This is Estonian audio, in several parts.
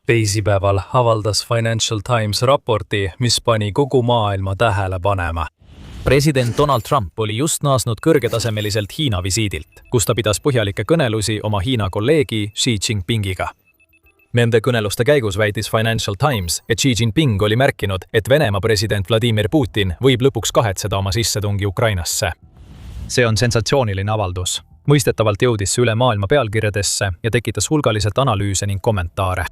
Teisipäeval avaldas Financial Times raporti, mis pani kogu maailma tähele panema. President Donald Trump oli just naasnud kõrgetasemeliselt Hiina visiidilt, kus ta pidas põhjalikke kõnelusi oma Hiina kolleegi Xi Jinpingiga. Nende kõneluste käigus väitis Financial Times, et Xi Jinping oli märkinud, et Venemaa president Vladimir Putin võib lõpuks kahetseda oma sissetungi Ukrainasse. See on sensatsiooniline avaldus. Mõistetavalt jõudis see üle maailma pealkirjadesse ja tekitas hulgaliselt analüüse ning kommentaare.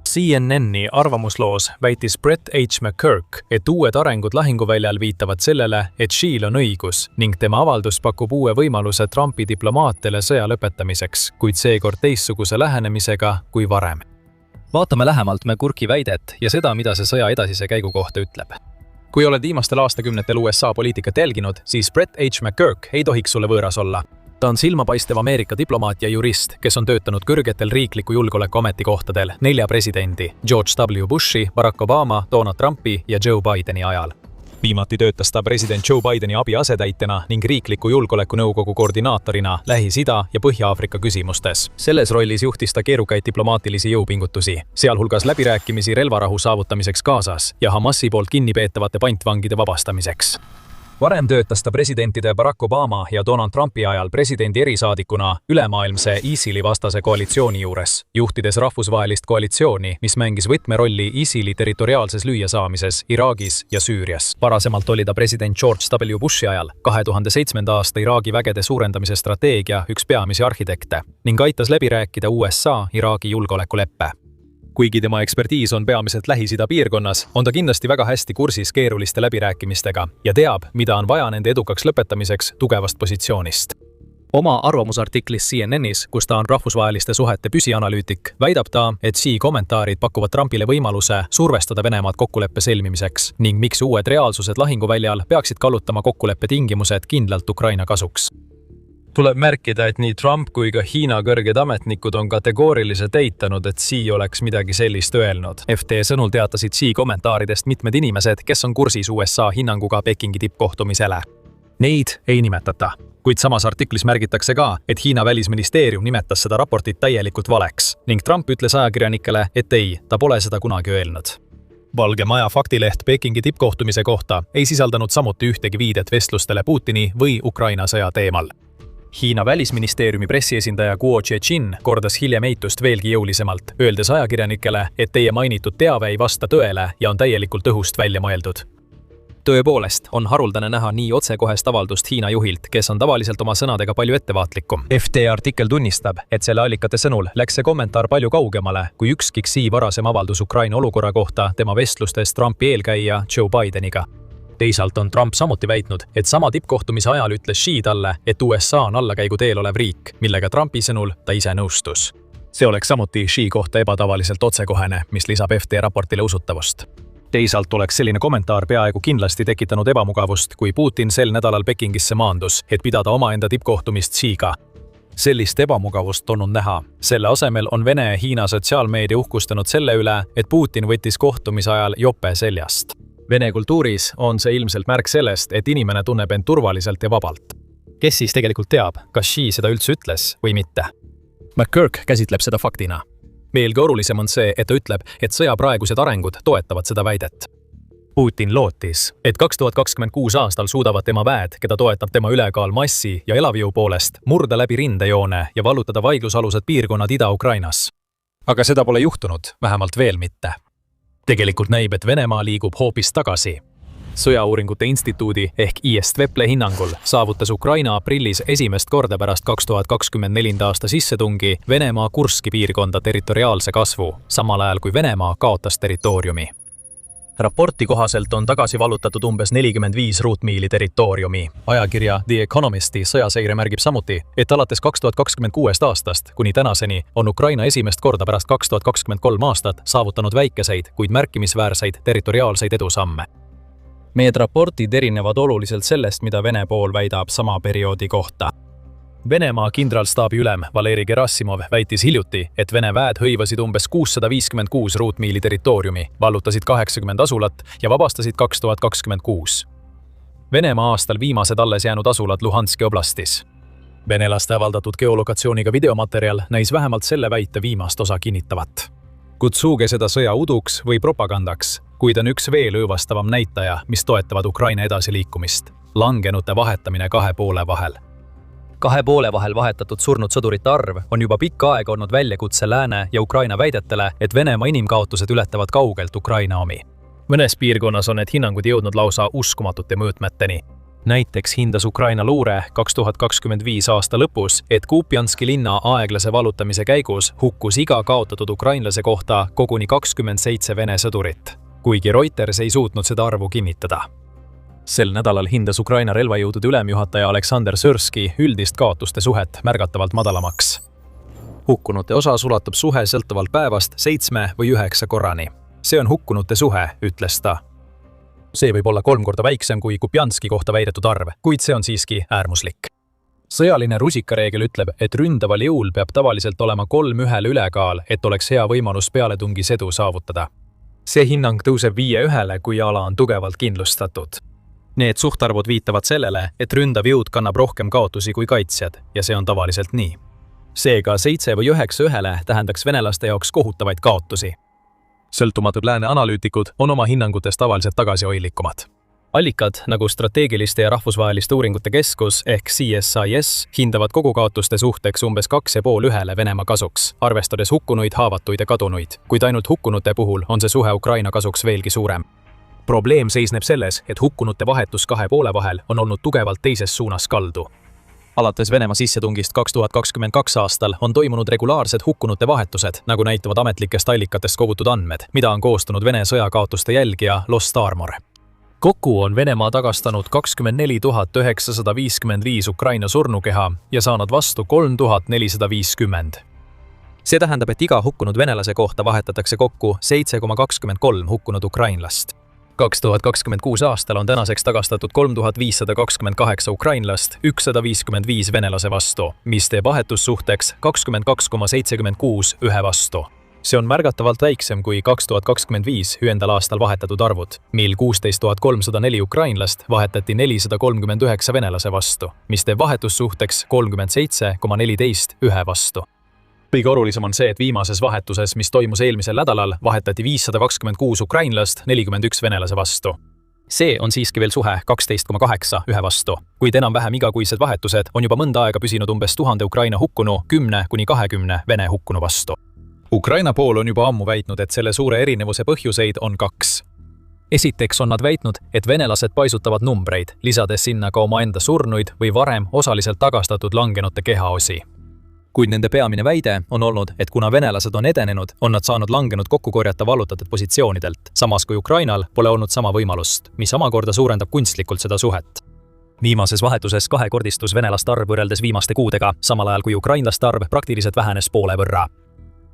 CNN-i arvamusloos väitis Brett H. McCurk, et uued arengud lahinguväljal viitavad sellele, et Xi'l on õigus ning tema avaldus pakub uue võimaluse Trumpi diplomaatele sõja lõpetamiseks, kuid seekord teistsuguse lähenemisega kui varem. Vaatame lähemalt McCurki väidet ja seda, mida see sõja edasise käigu kohta ütleb. Kui oled viimastel aastakümnetel USA poliitikat jälginud, siis Brett H. McCurk ei tohiks sulle võõras olla. Ta on silmapaistev Ameerika diplomaat ja jurist, kes on töötanud kõrgetel riikliku julgeoleku ametikohtadel 4 presidendi George W. Bushi, Barack Obama, Donald Trumpi ja Joe Bideni ajal. Viimati töötas ta president Joe Bideni abi asetäitjana ning riikliku julgeoleku nõukogu koordinaatorina Lähis-Ida ja Põhja-Aafrika küsimustes. Selles rollis juhtis ta keerukaid diplomaatilisi jõupingutusi, sealhulgas läbirääkimisi relvarahu saavutamiseks Gazas ja Hamasi poolt kinnipeetavate pantvangide vabastamiseks. Varem töötas ta presidentide Barack Obama ja Donald Trumpi ajal presidendi erisaadikuna ülemaailmse ISIL-i vastase koalitsiooni juures, juhtides rahvusvahelist koalitsiooni, mis mängis võtmerolli ISIL-i territoriaalses lüüasaamises Iraagis ja Süürias. Varasemalt oli ta president George W. Bushi ajal 2007. aasta Iraagi vägede suurendamise strateegia üks peamisi arhitekte ning aitas läbi rääkida USA-Iraagi julgeolekuleppe. Kuigi tema ekspertiis on peamiselt Lähis-Ida piirkonnas, on ta kindlasti väga hästi kursis keeruliste läbirääkimistega ja teab, mida on vaja nende edukaks lõpetamiseks tugevast positsioonist. Oma arvamusartiklis CNN-is, kus ta on rahvusvaheliste suhete püsianalüütik, väidab ta, et Xi kommentaarid pakuvad Trumpile võimaluse survestada Venemaad kokkuleppe sõlmimiseks ning miks uued reaalsused lahinguväljal peaksid kallutama kokkuleppe tingimused kindlalt Ukraina kasuks. Tuleb märkida, et nii Trump kui ka Hiina kõrged ametnikud on kategooriliselt eitanud, et Xi oleks midagi sellist öelnud. FT sõnul teatasid Xi kommentaaridest mitmed inimesed, kes on kursis USA hinnanguga Pekingi tippkohtumisele. Neid ei nimetata, kuid samas artiklis märgitakse ka, et Hiina välisministeerium nimetas seda raportit täielikult valeks ning Trump ütles ajakirjanikele, et ei, ta pole seda kunagi öelnud. Valge Maja faktileht Pekingi tippkohtumise kohta ei sisaldanud samuti ühtegi viidet vestlustele Putini või Ukraina sõja teemal. Hiina välisministeeriumi pressiesindaja Guo Zhejin kordas hiljem eitust veelgi jõulisemalt, öeldes ajakirjanikele, et teie mainitud teave ei vasta tõele ja on täielikult õhust välja mõeldud. Tõepoolest on haruldane näha nii otsekohest avaldust Hiina juhilt, kes on tavaliselt oma sõnadega palju ettevaatlikum. FT artikkel tunnistab, et selle allikate sõnul läks see kommentaar palju kaugemale kui ükski Xi varasem avaldus Ukraina olukorra kohta tema vestlustes Trumpi eelkäija Joe Bideniga. Teisalt on Trump samuti väitnud, et sama tippkohtumise ajal ütles Xi talle, et USA on allakäigu teel olev riik, millega Trumpi sõnul ta ise nõustus. See oleks samuti Xi kohta ebatavaliselt otsekohene, mis lisab FT raportile usutavust. Teisalt oleks selline kommentaar peaaegu kindlasti tekitanud ebamugavust, kui Putin sel nädalal Pekingisse maandus, et pidada omaenda tippkohtumist Xiga. Sellist ebamugavust on näha. Selle asemel on Vene ja Hiina sotsiaalmeedia uhkustanud selle üle, et Putin võttis kohtumise ajal jope seljast. Vene kultuuris on see ilmselt märk sellest, et inimene tunneb end turvaliselt ja vabalt. Kes siis tegelikult teab, kas Xi seda üldse ütles või mitte? McCurk käsitleb seda faktina. Veelgi olulisem on see, et ta ütleb, et sõja praegused arengud toetavad seda väidet. Putin lootis, et 2026 aastal suudavad tema väed, keda toetab tema ülekaal massi ja elavjõu poolest, murda läbi rindejoone ja vallutada vaidlusalused piirkonnad Ida-Ukrainas. Aga seda pole juhtunud, vähemalt veel mitte. Tegelikult näib, et Venemaa liigub hoopis tagasi. Sõjauuringute instituudi ehk ISTVEPLE hinnangul saavutas Ukraina aprillis esimest korda pärast 2024. aasta sissetungi Venemaa Kurski piirkonda territoriaalse kasvu, samal ajal kui Venemaa kaotas territooriumi. Raporti kohaselt on tagasi vallutatud umbes 45 ruutmiili territooriumi. Ajakirja The Economisti sõjaseire märgib samuti, et alates 2026 aastast kuni tänaseni on Ukraina esimest korda pärast 2023 aastat saavutanud väikeseid, kuid märkimisväärseid territoriaalseid edusamme. Need raportid erinevad oluliselt sellest, mida Vene pool väidab sama perioodi kohta. Venemaa kindralstaabi ülem Valeri Gerassimov väitis hiljuti, et Vene väed hõivasid umbes 656 ruutmiili territooriumi, vallutasid 80 asulat ja vabastasid 2026. Venemaa aastal viimased alles jäänud asulad Luhanski oblastis. Venelaste avaldatud geolokatsiooniga videomaterjal näis vähemalt selle väite viimast osa kinnitavat. Kutsuge seda sõja uduks või propagandaks, kuid on üks veel õõvastavam näitaja, mis toetavad Ukraina edasiliikumist. Langenute vahetamine kahe poole vahel. Kahe poole vahel vahetatud surnud sõdurite arv on juba pikka aega olnud väljakutse Lääne ja Ukraina väidetele, et Venemaa inimkaotused ületavad kaugelt Ukraina omi. Mõnes piirkonnas on need hinnangud jõudnud lausa uskumatute mõõtmeteni. Näiteks hindas Ukraina luure 2025 aasta lõpus, et Kupjanski linna aeglase vallutamise käigus hukkus iga kaotatud ukrainlase kohta koguni 27 Vene sõdurit, kuigi Reuters ei suutnud seda arvu kinnitada. Sel nädalal hindas Ukraina relvajõudude ülemjuhataja Aleksandr Sürski üldist kaotuste suhet märgatavalt madalamaks. Hukkunute osas ulatub suhe sõltuvalt päevast 7 või 9 korrani. See on hukkunute suhe, ütles ta. See võib olla 3 korda väiksem kui Kupjanski kohta väidetud arv, kuid see on siiski äärmuslik. Sõjaline rusikareegel ütleb, et ründaval jõul peab tavaliselt olema 3-1 ülekaal, et oleks hea võimalus pealetungis edu saavutada. See hinnang tõuseb 5-1, kui ala on tugevalt kindlustatud. Need suhtarvud viitavad sellele, et ründav jõud kannab rohkem kaotusi kui kaitsjad, ja see on tavaliselt nii. Seega 7 või 9-1 tähendaks venelaste jaoks kohutavaid kaotusi. Sõltumatud lääne analüütikud on oma hinnangutes tavaliselt tagasihoidlikumad. Allikad nagu strateegiliste ja rahvusvaheliste uuringute keskus ehk CSIS hindavad kogukaotuste suhteks umbes 2,5-1 Venemaa kasuks, arvestades hukkunuid, haavatuid ja kadunuid, kuid ainult hukkunute puhul on see suhe Ukraina kasuks veelgi suurem. Probleem seisneb selles, et hukkunute vahetus kahe poole vahel on olnud tugevalt teises suunas kaldu. Alates Venemaa sissetungist 2022 aastal on toimunud regulaarsed hukkunute vahetused, nagu näitavad ametlikest allikatest kogutud andmed, mida on koostanud Vene sõjakaotuste jälgija Lost Armor. Kokku on Venemaa tagastanud 24 955 Ukraina surnukeha ja saanud vastu 3450. See tähendab, et iga hukkunud venelase kohta vahetatakse kokku 7,23 hukkunud ukrainlast. 2026 aastal on tänaseks tagastatud 3528 ukrainlast 155 venelase vastu, mis teeb vahetussuhteks 22,76 ühe vastu. See on märgatavalt väiksem kui 2025 ühendal aastal vahetatud arvud, mil 16 304 ukrainlast vahetati 439 venelase vastu, mis teeb vahetussuhteks 37,14 ühe vastu. Kõige olulisem on see, et viimases vahetuses, mis toimus eelmisel nädalal, vahetati 526 ukrainlast 41 venelase vastu. See on siiski veel suhe 12,8 ühe vastu, kuid enam-vähem igakuised vahetused on juba mõnda aega püsinud umbes 1000 Ukraina hukkunu 10–20 Vene hukkunu vastu. Ukraina pool on juba ammu väitnud, et selle suure erinevuse põhjuseid on 2. Esiteks on nad väitnud, et venelased paisutavad numbreid, lisades sinna ka omaenda surnuid või varem osaliselt tagastatud langenute kehaosi. Kuid nende peamine väide on olnud, et kuna venelased on edenenud, on nad saanud langenud kokku korjata vallutatud positsioonidelt, samas kui Ukrainal pole olnud sama võimalust, mis omakorda suurendab kunstlikult seda suhet. Viimases vahetuses kahekordistus venelaste arv võrreldes viimaste kuudega, samal ajal kui ukrainlaste arv praktiliselt vähenes poole võrra.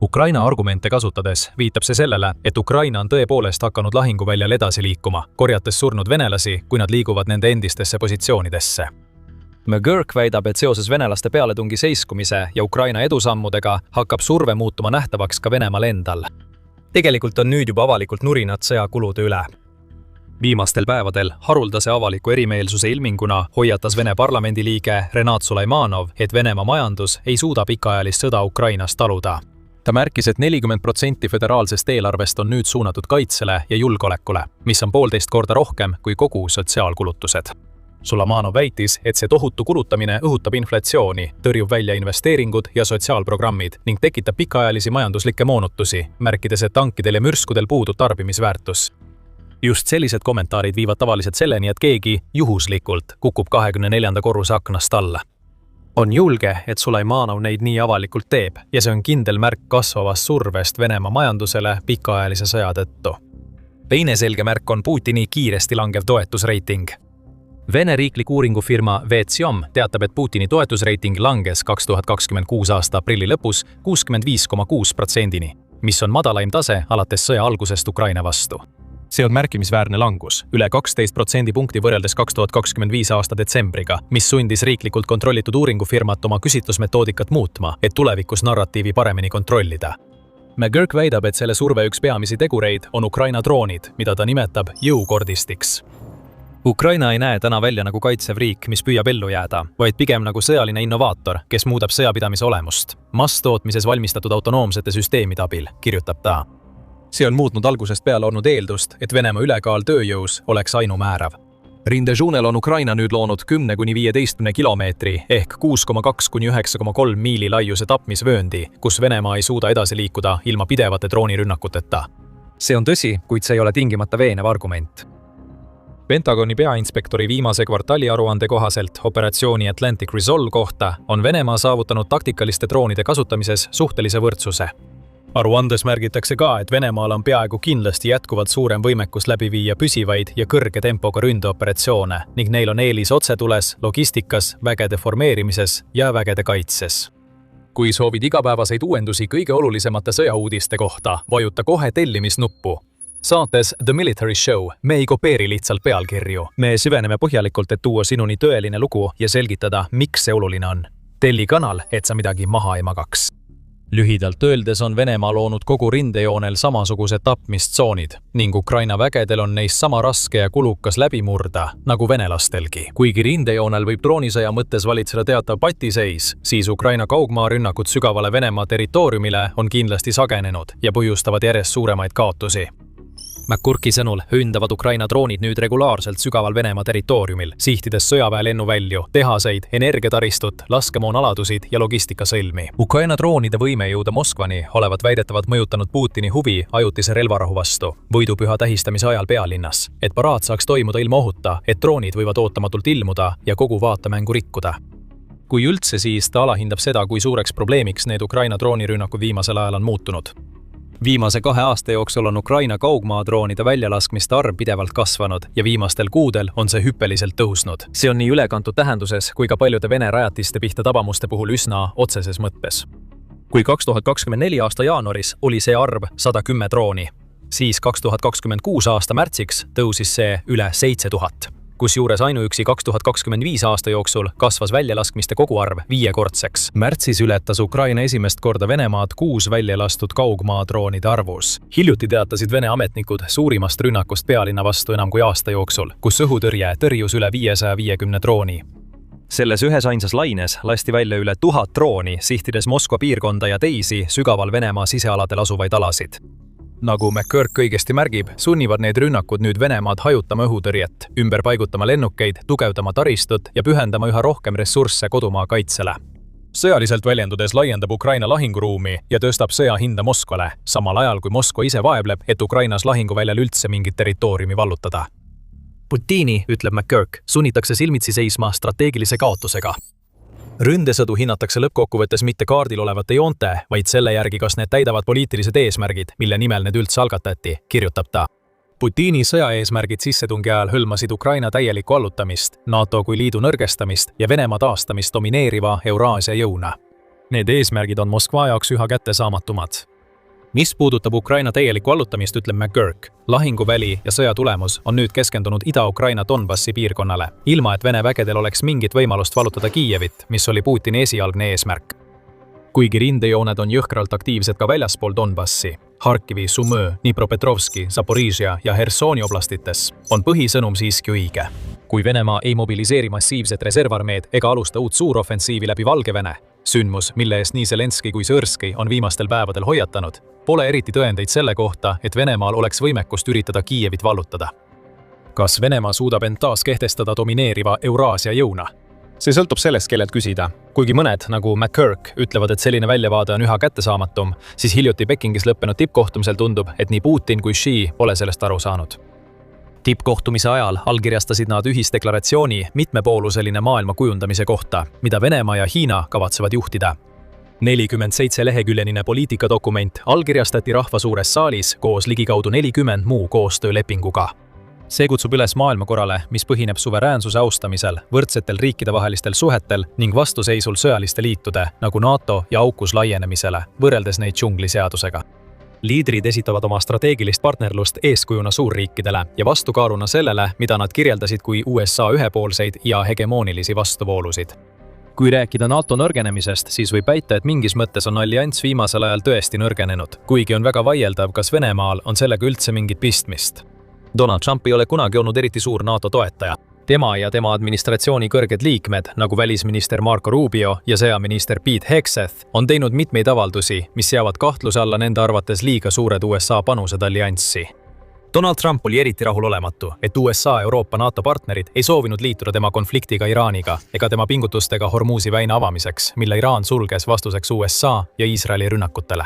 Ukraina argumente kasutades viitab see sellele, et Ukraina on tõepoolest hakanud lahinguväljal edasi liikuma, korjates surnud venelasi, kui nad liiguvad nende endistesse positsioonidesse. McGurk väidab, et seoses venelaste pealetungi seiskumise ja Ukraina edusammudega hakkab surve muutuma nähtavaks ka Venemaal endal. Tegelikult on nüüd juba avalikult nurinad sõjakulude üle. Viimastel päevadel haruldase avaliku erimeelsuse ilminguna hoiatas Vene parlamendi liige Renat Sulejmanov, et Venemaa majandus ei suuda pikaajalist sõda Ukrainas taluda. Ta märkis, et 40% föderaalsest eelarvest on nüüd suunatud kaitsele ja julgeolekule, mis on 1,5 korda rohkem kui kogu sotsiaalkulutused. Sulejmanov väitis, et see tohutu kulutamine õhutab inflatsiooni, tõrjub välja investeeringud ja sotsiaalprogrammid ning tekitab pikaajalisi majanduslikke moonutusi, märkides, et tankidel ja mürskudel puudub tarbimisväärtus. Just sellised kommentaarid viivad tavaliselt selleni, et keegi juhuslikult kukub 24. korruse aknast alla. On julge, et Sulejmanov neid nii avalikult teeb ja see on kindel märk kasvavast survest Venemaa majandusele pikaajalise sõja tõttu. Teine selge märk on Putini kiiresti langev toetusreiting. Vene riiklik uuringufirma VTSIOM teatab, et Putini toetusreiting langes 2026 aasta aprilli lõpus 65,6%-ni, mis on madalaim tase alates sõja algusest Ukraina vastu. See on märkimisväärne langus, üle 12% võrreldes 2025 aasta detsembriga, mis sundis riiklikult kontrollitud uuringufirmat oma küsitlusmetoodikat muutma, et tulevikus narratiivi paremini kontrollida. McGurk väidab, et selle surve üks peamisi tegureid on Ukraina droonid, mida ta nimetab jõukordistiks. Ukraina ei näe täna välja nagu kaitsev riik, mis püüab ellu jääda, vaid pigem nagu sõjaline innovaator, kes muudab sõjapidamise olemust. Masstootmises valmistatud autonoomsete süsteemide abil, kirjutab ta. See on muutnud algusest peale olnud eeldust, et Venemaa ülekaal tööjõus oleks ainumäärav. Rindejoonel on Ukraina nüüd loonud 10–15 kilomeetri ehk 6,2–9,3 miili laiuse tapmisvööndi, kus Venemaa ei suuda edasi liikuda ilma pidevate droonirünnakuteta. See on tõsi, kuid see ei ole tingimata veenev argument. Pentagoni peainspektori viimase kvartali aruande kohaselt operatsiooni Atlantic Resolve kohta on Venemaa saavutanud taktikaliste droonide kasutamises suhtelise võrdsuse. Aruandes märgitakse ka, et Venemaal on peaaegu kindlasti jätkuvalt suurem võimekus läbi viia püsivaid ja kõrge tempoga ründeoperatsioone ning neil on eelis otsetules, logistikas, vägede formeerimises ja vägede kaitses. Kui soovid igapäevaseid uuendusi kõige olulisemate sõjauudiste kohta, vajuta kohe tellimisnuppu. Saates The Military Show me ei kopeeri lihtsalt pealkirju. Me süveneme põhjalikult, et tuua sinuni tõeline lugu ja selgitada, miks see oluline on. Telli kanal, et sa midagi maha ei magaks. Lühidalt öeldes on Venemaa loonud kogu rindejoonel samasugused tapmistsoonid ning Ukraina vägedel on neist sama raske ja kulukas läbi murda, nagu venelastelgi. Kuigi rindejoonel võib droonisõja mõttes valitseda teatav patiseis, siis Ukraina kaugmaarünnakud sügavale Venemaa territooriumile on kindlasti sagenenud ja põhjustavad järjest suuremaid kaotusi. McCurki sõnul hündavad Ukraina droonid nüüd regulaarselt sügaval Venemaa territooriumil, sihtides sõjaväe lennuvälju, tehaseid, energiataristut, laskemoonaladusid ja logistikasõlmi. Ukraina droonide võime jõuda Moskvani olevat väidetavalt mõjutanud Putini huvi ajutise relvarahu vastu, võidupüha tähistamise ajal pealinnas, et paraad saaks toimuda ilma ohuta, et droonid võivad ootamatult ilmuda ja kogu vaatemängu rikkuda. Kui üldse, siis ta alahindab seda, kui suureks probleemiks need Ukraina droonirünnakud viimasel ajal on muutunud. Viimase 2 aasta jooksul on Ukraina kaugmaadroonide väljalaskmiste arv pidevalt kasvanud ja viimastel kuudel on see hüppeliselt tõusnud. See on nii ülekantud tähenduses kui ka paljude Vene rajatiste pihta tabamuste puhul üsna otseses mõttes. Kui 2024 aasta jaanuaris oli see arv 110 drooni, siis 2026 aasta märtsiks tõusis see üle 7000. Kusjuures ainuüksi 2025 aasta jooksul kasvas väljalaskmiste koguarv 5-kordseks. Märtsis ületas Ukraina esimest korda Venemaad 6 väljalastud kaugmaadroonide arvus. Hiljuti teatasid Vene ametnikud suurimast rünnakust pealinna vastu enam kui aasta jooksul, kus õhutõrje tõrjus üle 550 drooni. Selles ühes ainsas laines lasti välja üle 1000 drooni, sihtides Moskva piirkonda ja teisi sügaval Venemaa sisealadel asuvaid alasid. Nagu McCurk õigesti märgib, sunnivad need rünnakud nüüd Venemaad hajutama õhutõrjet, ümber paigutama lennukeid, tugevdama taristut ja pühendama üha rohkem ressursse kodumaa kaitsele. Sõjaliselt väljendudes laiendab Ukraina lahinguruumi ja tõstab sõja hinda Moskvale, samal ajal kui Moskva ise vaebleb, et Ukrainas lahinguväljal üldse mingit territooriumi vallutada. Putini, ütleb McCurk, sunnitakse silmitsi seisma strateegilise kaotusega. Ründesõdu hinnatakse lõppkokkuvõttes mitte kaardil olevate joonte, vaid selle järgi, kas need täidavad poliitilised eesmärgid, mille nimel need üldse algatati, kirjutab ta. Putini sõjaeesmärgid sissetungi ajal hõlmasid Ukraina täielikku allutamist, NATO kui liidu nõrgestamist ja Venemaa taastamist domineeriva Euraasia jõuna. Need eesmärgid on Moskva jaoks üha kättesaamatumad. Mis puudutab Ukraina täielikku allutamist, ütleb McCurk, lahinguväli ja sõja tulemus on nüüd keskendunud Ida-Ukraina Donbassi piirkonnale, ilma et Vene vägedel oleks mingit võimalust vallutada Kiievit, mis oli Putini esialgne eesmärk. Kuigi rindejooned on jõhkralt aktiivsed ka väljaspool Donbassi, Harkivi, Sumõ, Dnipropetrovski, Zaporižja ja Hersoni oblastites, on põhisõnum siiski õige. Kui Venemaa ei mobiliseeri massiivset reservarmeed ega alusta uut suuroffensiivi läbi Valgevene, sündmus, mille eest nii Zelenski kui Sõrski on viimastel päevadel hoiatanud, pole eriti tõendeid selle kohta, et Venemaal oleks võimekust üritada Kiievit vallutada. Kas Venemaa suudab end taas kehtestada domineeriva Euraasia jõuna? See sõltub sellest, kellelt küsida. Kuigi mõned, nagu McCurk, ütlevad, et selline väljavaade on üha kättesaamatum, siis hiljuti Pekingis lõppenud tippkohtumisel tundub, et nii Putin kui Xi pole sellest aru saanud. Tippkohtumise ajal allkirjastasid nad ühisdeklaratsiooni mitmepooluseline maailma kujundamise kohta, mida Venemaa ja Hiina kavatsevad juhtida. 47 leheküljenine poliitikadokument allkirjastati rahva suures saalis koos ligikaudu 40 muu koostöölepinguga. See kutsub üles maailmakorrale, mis põhineb suveräänsuse austamisel, võrdsetel riikidevahelistel suhetel ning vastuseisul sõjaliste liitude, nagu NATO ja AUKUS laienemisele, võrreldes neid džungliseadusega. Liidrid esitavad oma strateegilist partnerlust eeskujuna suurriikidele ja vastukaaluna sellele, mida nad kirjeldasid kui USA ühepoolseid ja hegemoonilisi vastuvoolusid. Kui rääkida NATO nõrgenemisest, siis võib väita, et mingis mõttes on allianss viimasel ajal tõesti nõrgenenud, kuigi on väga vaieldav, kas Venemaal on sellega üldse mingit pistmist. Donald Trump ei ole kunagi olnud eriti suur NATO toetaja. Tema ja tema administratsiooni kõrged liikmed, nagu välisminister Marco Rubio ja sõjaminister Pete Hegseth, on teinud mitmeid avaldusi, mis seavad kahtluse alla nende arvates liiga suured USA panused allianssi. Donald Trump oli eriti rahulolematu, et USA Euroopa NATO partnerid ei soovinud liituda tema konfliktiga Iraaniga ega tema pingutustega Hormuzi väina avamiseks, mille Iraan sulges vastuseks USA ja Iisraeli rünnakutele.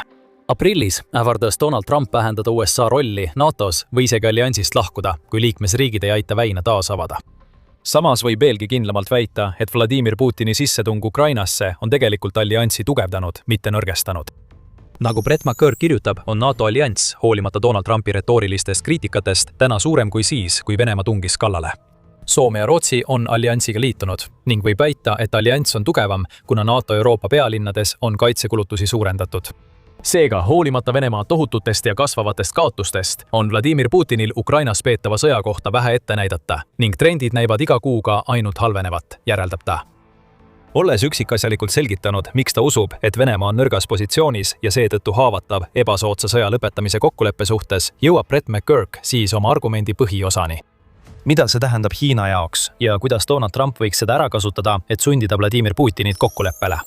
Aprillis ähvardas Donald Trump vähendada USA rolli NATOs või isegi alliansist lahkuda, kui liikmesriigid ei aita väina taas avada. Samas võib veelgi kindlamalt väita, et Vladimir Putini sissetung Ukrainasse on tegelikult allianssi tugevdanud, mitte nõrgestanud. Nagu Brett McCurk kirjutab, on NATO allianss, hoolimata Donald Trumpi retoorilistest kriitikatest, täna suurem kui siis, kui Venemaa tungis kallale. Soome ja Rootsi on alliansiga liitunud ning võib väita, et allianss on tugevam, kuna NATO Euroopa pealinnades on kaitsekulutusi suurendatud. Seega, hoolimata Venemaa tohututest ja kasvavatest kaotustest, on Vladimir Putinil Ukrainas peetava sõja kohta vähe ette näidata ning trendid näivad iga kuuga ainult halvenevat, järeldab ta. Olles üksikasjalikult selgitanud, miks ta usub, et Venemaa on nõrgas positsioonis ja seetõttu haavatav ebasoodsa sõja lõpetamise kokkuleppe suhtes, jõuab Brett McCurk siis oma argumendi põhiosani. Mida see tähendab Hiina jaoks ja kuidas Donald Trump võiks seda ära kasutada, et sundida Vladimir Putinit kokkuleppele?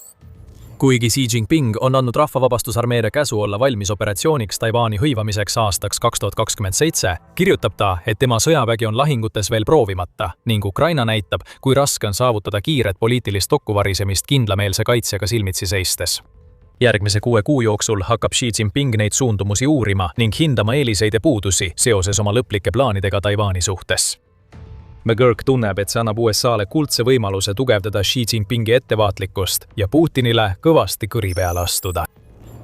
Kuigi Xi Jinping on andnud rahvavabastusarmeele käsu olla valmis operatsiooniks Taiwani hõivamiseks aastaks 2027, kirjutab ta, et tema sõjavägi on lahingutes veel proovimata ning Ukraina näitab, kui raske on saavutada kiiret poliitilist kokkuvarisemist kindlameelse kaitsjaga silmitsi seistes. Järgmise 6 kuu jooksul hakkab Xi Jinping neid suundumusi uurima ning hindama eeliseid ja puudusi seoses oma lõplike plaanidega Taiwani suhtes. McGurk tunneb, et see annab USA-le kuldse võimaluse tugevdada Xi Jinpingi ettevaatlikkust ja Putinile kõvasti kõri peale astuda.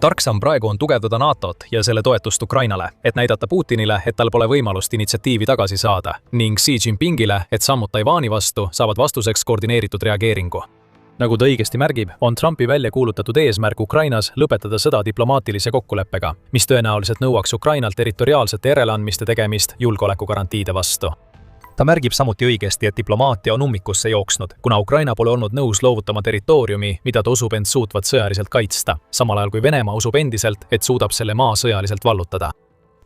Tark samm praegu on tugevdada NATO-t ja selle toetust Ukrainale, et näidata Putinile, et tal pole võimalust initsiatiivi tagasi saada, ning Xi Jinpingile, et sammud Taiwani vastu saavad vastuseks koordineeritud reageeringu. Nagu ta õigesti märgib, on Trumpi välja kuulutatud eesmärk Ukrainas lõpetada sõda diplomaatilise kokkuleppega, mis tõenäoliselt nõuaks Ukrainalt territoriaalsete järeleandmiste tegemist julgeolekugarantiide vastu. Ta märgib samuti õigesti, et diplomaatia on ummikusse jooksnud, kuna Ukraina pole olnud nõus loovutama territooriumi, mida ta usub end suutvat sõjaliselt kaitsta, samal ajal kui Venemaa usub endiselt, et suudab selle maa sõjaliselt vallutada.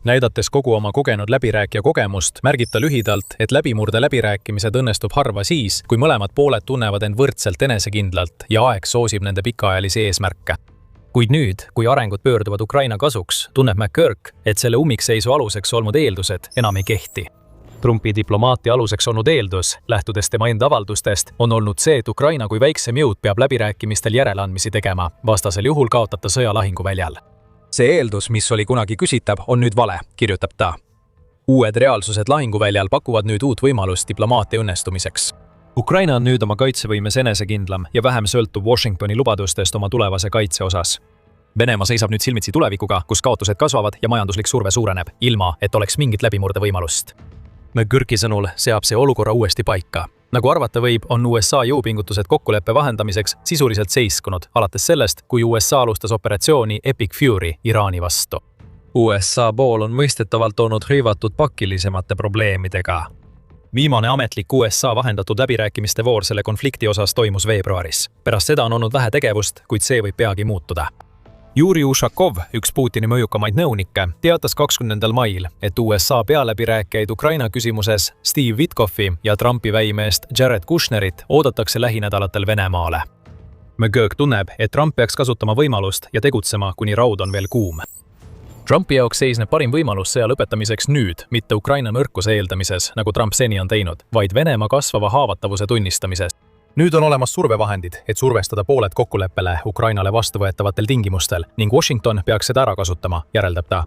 Näidates kogu oma kogenud läbirääkija kogemust, märgib ta lühidalt, et läbimurde läbirääkimised õnnestub harva siis, kui mõlemad pooled tunnevad end võrdselt enesekindlalt ja aeg soosib nende pikaajalisi eesmärke. Kuid nüüd, kui arengud pöörduvad Ukraina kasuks, tunneb McCurk, et selle ummikseisu aluseks olnud eeldused enam ei kehti. Trumpi diplomaatia aluseks olnud eeldus, lähtudes tema enda avaldustest, on olnud see, et Ukraina kui väiksem jõud peab läbirääkimistel järeleandmisi tegema, vastasel juhul kaotab ta sõja lahinguväljal. See eeldus, mis oli kunagi küsitav, on nüüd vale, kirjutab ta. Uued reaalsused lahinguväljal pakuvad nüüd uut võimalust diplomaatia õnnestumiseks. Ukraina on nüüd oma kaitsevõimes enesekindlam ja vähem sõltub Washingtoni lubadustest oma tulevase kaitse osas. Venemaa seisab nüüd silmitsi tulevikuga, kus kaotused kasvavad ja majanduslik surve suureneb, ilma et oleks mingit läbimurde võimalust. McGurki sõnul seab see olukorra uuesti paika. Nagu arvata võib, on USA jõupingutused kokkuleppe vahendamiseks sisuliselt seiskunud, alates sellest, kui USA alustas operatsiooni Epic Fury Iraani vastu. USA pool on mõistetavalt olnud hõivatud pakilisemate probleemidega. Viimane ametlik USA vahendatud läbirääkimiste voor selle konflikti osas toimus veebruaris. Pärast seda on olnud vähe tegevust, kuid see võib peagi muutuda. Yuri Ushakov, üks Putini mõjukamaid nõunikke, teatas 20. mail, et USA pealäbirääkijaid Ukraina küsimuses Steve Witkoffi ja Trumpi väimeest Jared Kushnerit oodatakse lähinädalatel Venemaale. McGurk tunneb, et Trump peaks kasutama võimalust ja tegutsema, kuni raud on veel kuum. Trumpi jaoks seisneb parim võimalus sõja lõpetamiseks nüüd, mitte Ukraina nõrkuse eeldamises, nagu Trump seni on teinud, vaid Venemaa kasvava haavatavuse tunnistamises. Nüüd on olemas survevahendid, et survestada pooled kokkuleppele Ukrainale vastuvõetavatel tingimustel ning Washington peaks seda ära kasutama, järeldab ta.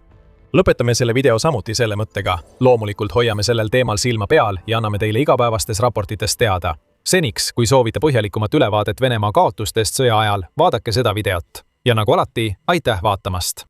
Lõpetame selle video samuti selle mõttega. Loomulikult hoiame sellel teemal silma peal ja anname teile igapäevastes raportites teada. Seniks, kui soovite põhjalikumat ülevaadet Venemaa kaotustest sõja ajal, vaadake seda videot. Ja nagu alati, aitäh vaatamast!